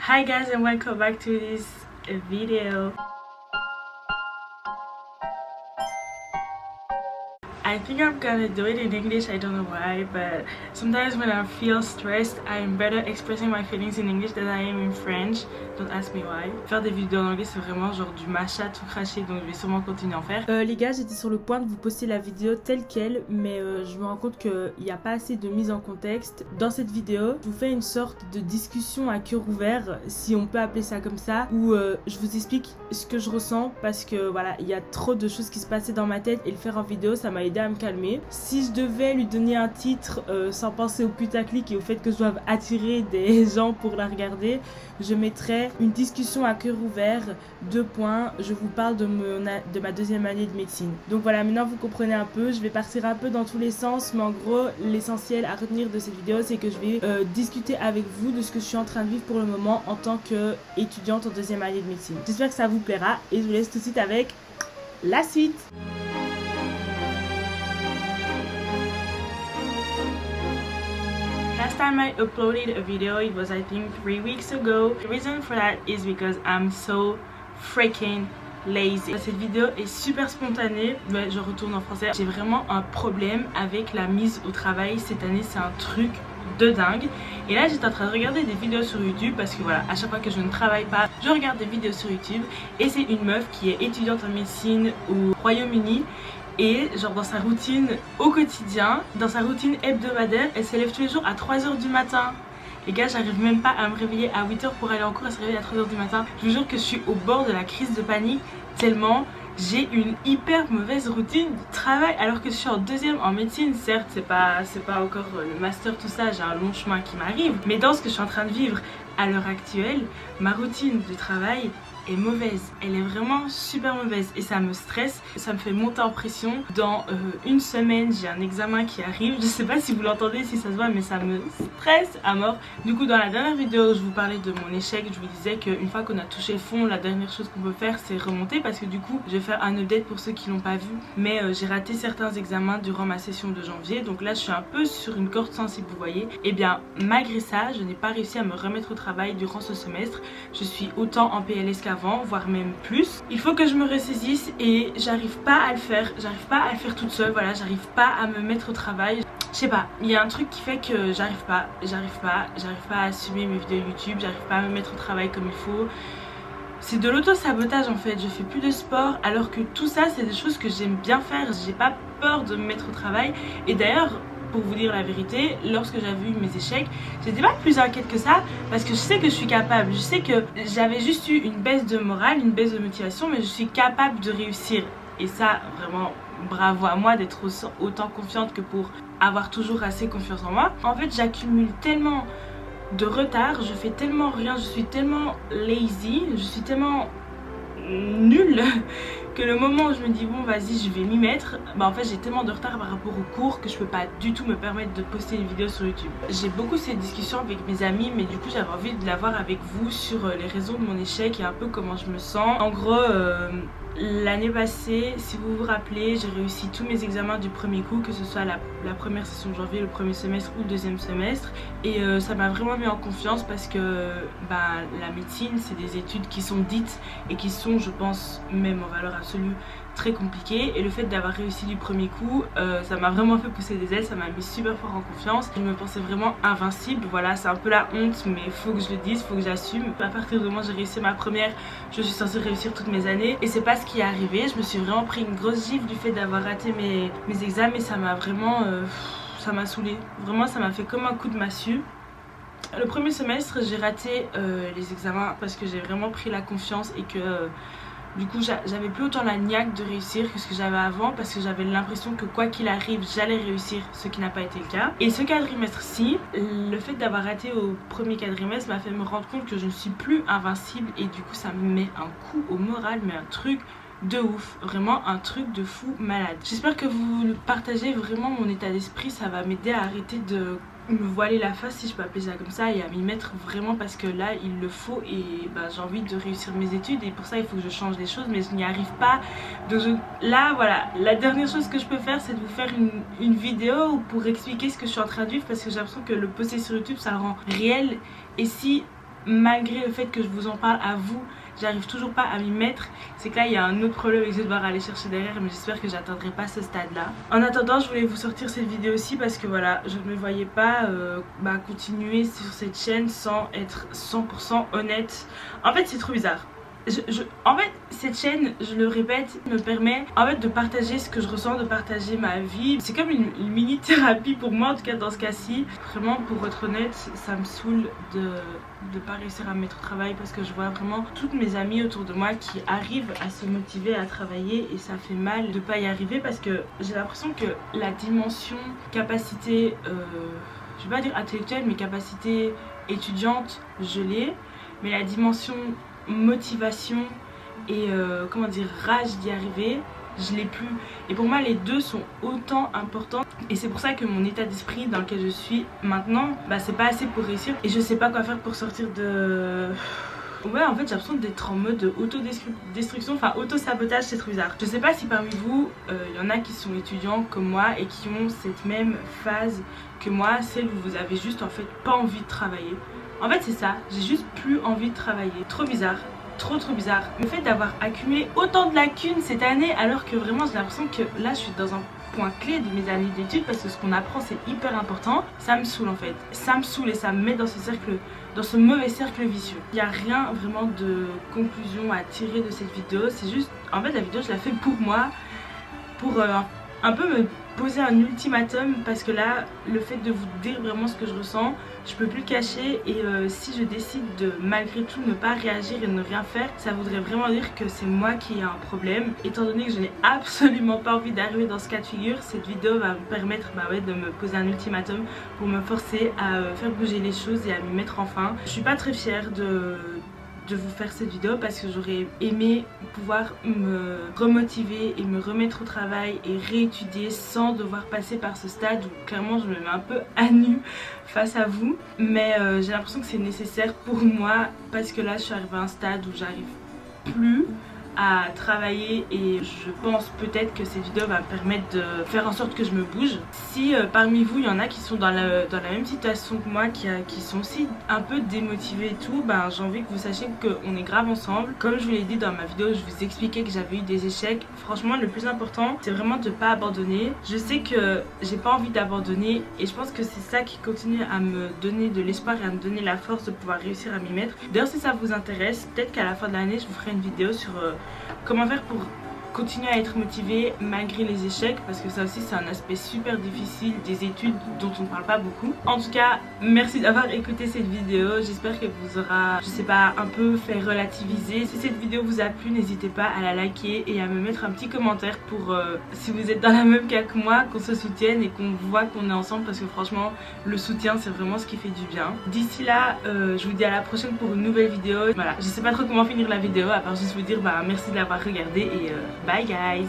Hi guys and welcome back to this video. I think I'm gonna do it in English, I don't know why, but sometimes when I feel stressed, I'm better expressing my feelings in English than I am in French. Don't ask me why. Faire des vidéos en anglais, c'est vraiment genre du matcha tout craché, donc je vais sûrement continuer à en faire. Les gars, j'étais sur le point de vous poster la vidéo telle quelle, mais je me rends compte qu'il n'y a pas assez de mise en contexte. Dans cette vidéo, je vous fais une sorte de discussion à cœur ouvert, si on peut appeler ça comme ça, où je vous explique ce que je ressens, parce que voilà, il y a trop de choses qui se passaient dans ma tête, et le faire en vidéo, ça m'a aidé à me calmer. Si je devais lui donner un titre sans penser au putaclic et au fait que je dois attirer des gens pour la regarder, je mettrais une discussion à cœur ouvert, 2 points, je vous parle de ma deuxième année de médecine. Donc voilà, maintenant vous comprenez un peu, je vais partir un peu dans tous les sens, mais en gros l'essentiel à retenir de cette vidéo, c'est que je vais discuter avec vous de ce que je suis en train de vivre pour le moment en tant qu'étudiante en deuxième année de médecine. J'espère que ça vous plaira et je vous laisse tout de suite avec la suite. Last time I uploaded a video, it was I think 3 weeks ago. The reason for that is because I'm so freaking lazy. Cette vidéo est super spontanée, mais je retourne en français. J'ai vraiment un problème avec la mise au travail cette année, c'est un truc de dingue. Et là j'étais en train de regarder des vidéos sur YouTube parce que voilà, à chaque fois que je ne travaille pas, je regarde des vidéos sur YouTube. Et c'est une meuf qui est étudiante en médecine au Royaume-Uni. Et genre dans sa routine au quotidien, dans sa routine hebdomadaire, elle s'élève tous les jours à 3h du matin. Les gars, j'arrive même pas à me réveiller à 8h pour aller en cours, elle se réveille à 3h du matin. Je vous jure que je suis au bord de la crise de panique tellement j'ai une hyper mauvaise routine de travail alors que je suis en deuxième en médecine. Certes, c'est pas encore le master, tout ça, j'ai un long chemin qui m'arrive. Mais dans ce que je suis en train de vivre à l'heure actuelle, ma routine de travail est mauvaise, elle est vraiment super mauvaise et ça me stresse, ça me fait monter en pression. Dans une semaine j'ai un examen qui arrive, je sais pas si vous l'entendez, si ça se voit, mais ça me stresse à mort. Du coup dans la dernière vidéo je vous parlais de mon échec, je vous disais qu'une fois qu'on a touché le fond, la dernière chose qu'on peut faire c'est remonter, parce que du coup je vais faire un update pour ceux qui l'ont pas vu, mais j'ai raté certains examens durant ma session de janvier, donc là je suis un peu sur une corde sensible, vous voyez. Et bien malgré ça je n'ai pas réussi à me remettre au travail durant ce semestre, je suis autant en PLS qu'avant, voire même plus. Il faut que je me ressaisisse et j'arrive pas à le faire, j'arrive pas à le faire toute seule, voilà, j'arrive pas à me mettre au travail. Je sais pas, il y a un truc qui fait que j'arrive pas à assumer mes vidéos YouTube, j'arrive pas à me mettre au travail comme il faut. C'est de l'auto-sabotage en fait, je fais plus de sport alors que tout ça c'est des choses que j'aime bien faire, j'ai pas peur de me mettre au travail. Et d'ailleurs, pour vous dire la vérité, lorsque j'avais eu mes échecs, j'étais pas plus inquiète que ça parce que je sais que je suis capable, je sais que j'avais juste eu une baisse de morale, une baisse de motivation, mais je suis capable de réussir. Et ça, vraiment, bravo à moi d'être autant confiante que pour avoir toujours assez confiance en moi. En fait, j'accumule tellement de retard, je fais tellement rien, je suis tellement lazy, je suis tellement nulle que le moment où je me dis bon vas-y je vais m'y mettre, bah en fait j'ai tellement de retard par rapport au cours que je peux pas du tout me permettre de poster une vidéo sur YouTube. J'ai beaucoup cette discussion avec mes amis, mais du coup j'avais envie de l'avoir avec vous sur les raisons de mon échec et un peu comment je me sens. En gros l'année passée, si vous vous rappelez, j'ai réussi tous mes examens du premier coup, que ce soit la première session de janvier, le premier semestre ou le deuxième semestre, et ça m'a vraiment mis en confiance parce que bah, la médecine c'est des études qui sont dites et qui sont, je pense, même en valeur absolue très compliquées, et le fait d'avoir réussi du premier coup ça m'a vraiment fait pousser des ailes, ça m'a mis super fort en confiance. Je me pensais vraiment invincible, voilà, c'est un peu la honte mais faut que je le dise, faut que j'assume. À partir du moment où j'ai réussi ma première, je suis censée réussir toutes mes années et c'est pas ce qui est arrivé. Je me suis vraiment pris une grosse gifle du fait d'avoir raté mes examens et ça m'a vraiment ça m'a saoulée, vraiment ça m'a fait comme un coup de massue. Le premier semestre j'ai raté les examens parce que j'ai vraiment pris la confiance et que du coup j'avais plus autant la niaque de réussir que ce que j'avais avant, parce que j'avais l'impression que quoi qu'il arrive j'allais réussir, ce qui n'a pas été le cas. Et ce quadrimestre-ci, le fait d'avoir raté au premier quadrimestre m'a fait me rendre compte que je ne suis plus invincible, et du coup ça me met un coup au moral, mais un truc de ouf, vraiment un truc de fou malade. J'espère que vous partagez vraiment mon état d'esprit, ça va m'aider à arrêter de me voiler la face, si je peux appeler ça comme ça, et à m'y mettre vraiment, parce que là il le faut et bah, j'ai envie de réussir mes études et pour ça il faut que je change des choses, mais je n'y arrive pas. Donc là voilà, la dernière chose que je peux faire c'est de vous faire une vidéo pour expliquer ce que je suis en train de vivre, parce que j'ai l'impression que le poster sur YouTube ça rend réel, et si malgré le fait que je vous en parle à vous, j'arrive toujours pas à m'y mettre, c'est que là il y a un autre problème et que je vais devoir aller chercher derrière, mais j'espère que j'atteindrai pas ce stade là. En attendant, je voulais vous sortir cette vidéo aussi parce que voilà, je ne me voyais pas continuer sur cette chaîne sans être 100% honnête. En fait c'est trop bizarre. En fait cette chaîne, je le répète, me permet en fait de partager ce que je ressens, de partager ma vie. C'est comme une mini thérapie pour moi, en tout cas dans ce cas-ci. Vraiment, pour être honnête, ça me saoule de pas réussir à me mettre au travail parce que je vois vraiment toutes mes amies autour de moi qui arrivent à se motiver à travailler et ça fait mal de pas y arriver parce que j'ai l'impression que la dimension capacité, je vais pas dire intellectuelle, mais capacité étudiante, je l'ai, mais la dimension motivation et comment dire, rage d'y arriver, je l'ai plus. Et pour moi les deux sont autant importants et c'est pour ça que mon état d'esprit dans lequel je suis maintenant, c'est pas assez pour réussir et je sais pas quoi faire pour sortir de... Ouais, en fait j'ai l'impression d'être en mode auto-destruction, enfin auto-sabotage, c'est trop bizarre. Je sais pas si parmi vous, il y en a qui sont étudiants comme moi et qui ont cette même phase que moi, celle où vous avez juste en fait pas envie de travailler. En fait c'est ça, j'ai juste plus envie de travailler. Trop bizarre, trop bizarre. Le fait d'avoir accumulé autant de lacunes cette année alors que vraiment j'ai l'impression que là je suis dans un point clé de mes années d'études parce que ce qu'on apprend c'est hyper important, ça me saoule en fait. Ça me saoule et ça me met dans ce cercle, dans ce mauvais cercle vicieux. Il n'y a rien vraiment de conclusion à tirer de cette vidéo, c'est juste, en fait la vidéo je la fais pour moi, pour un peu me poser un ultimatum parce que là le fait de vous dire vraiment ce que je ressens, je peux plus le cacher et si je décide de malgré tout ne pas réagir et ne rien faire, ça voudrait vraiment dire que c'est moi qui ai un problème. Étant donné que je n'ai absolument pas envie d'arriver dans ce cas de figure, cette vidéo va me permettre de me poser un ultimatum pour me forcer à faire bouger les choses et à m'y mettre enfin. Je suis pas très fière de vous faire cette vidéo parce que j'aurais aimé pouvoir me remotiver et me remettre au travail et réétudier sans devoir passer par ce stade où clairement je me mets un peu à nu face à vous, mais j'ai l'impression que c'est nécessaire pour moi parce que là je suis arrivée à un stade où j'arrive plus à travailler et je pense peut-être que cette vidéo va me permettre de faire en sorte que je me bouge. Si parmi vous il y en a qui sont dans la même situation que moi, qui sont aussi un peu démotivés et tout, j'ai envie que vous sachiez qu'on est grave ensemble. Comme je vous l'ai dit dans ma vidéo, je vous expliquais que j'avais eu des échecs. Franchement le plus important c'est vraiment de ne pas abandonner. Je sais que j'ai pas envie d'abandonner et je pense que c'est ça qui continue à me donner de l'espoir et à me donner la force de pouvoir réussir à m'y mettre. D'ailleurs si ça vous intéresse, peut-être qu'à la fin de l'année je vous ferai une vidéo sur comment faire pour continuer à être motivé malgré les échecs, parce que ça aussi c'est un aspect super difficile des études dont on ne parle pas beaucoup. En tout cas merci d'avoir écouté cette vidéo, j'espère qu'elle vous aura, je sais pas, un peu fait relativiser. Si cette vidéo vous a plu, n'hésitez pas à la liker et à me mettre un petit commentaire pour si vous êtes dans la même cas que moi, qu'on se soutienne et qu'on voit qu'on est ensemble, parce que franchement le soutien c'est vraiment ce qui fait du bien. D'ici là je vous dis à la prochaine pour une nouvelle vidéo. Voilà, je sais pas trop comment finir la vidéo à part juste vous dire merci de l'avoir regardé et bye guys!